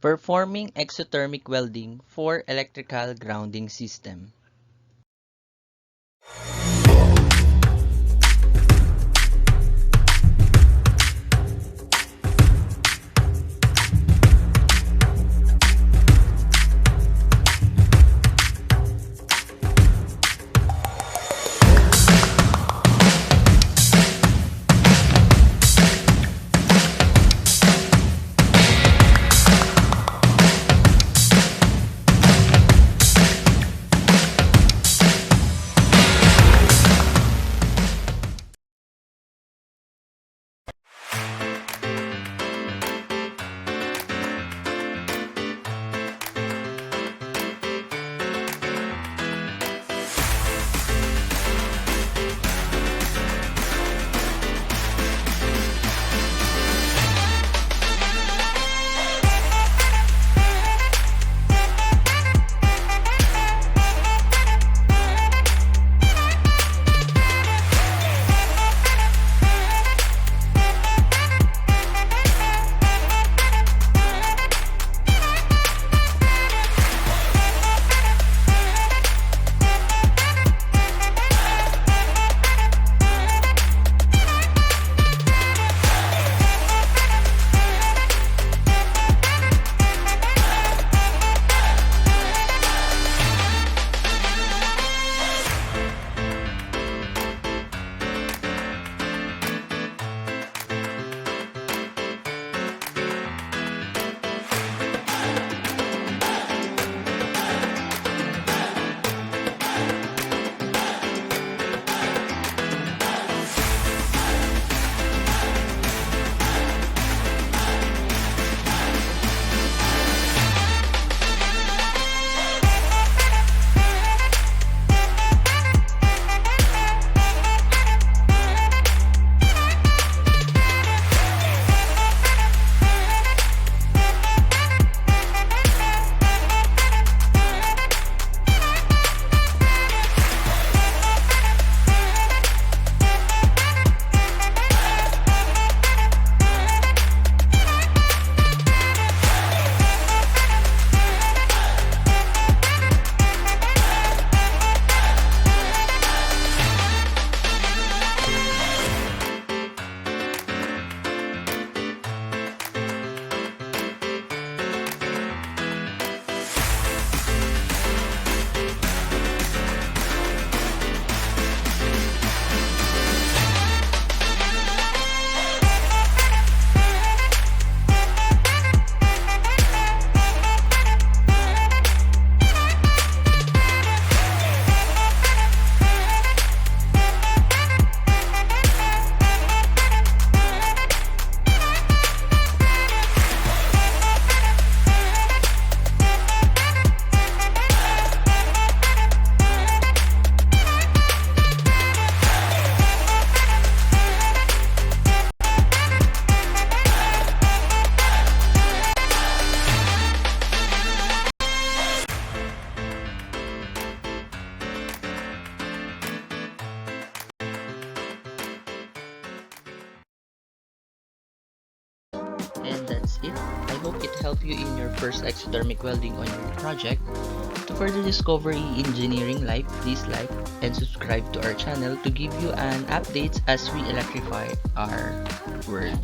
Performing exothermic welding for electrical grounding system. And that's it. I hope it helped you in your first exothermic welding on your project. To further discover EEngineering life, please like and subscribe to our channel to give you an updates as we electrify our world.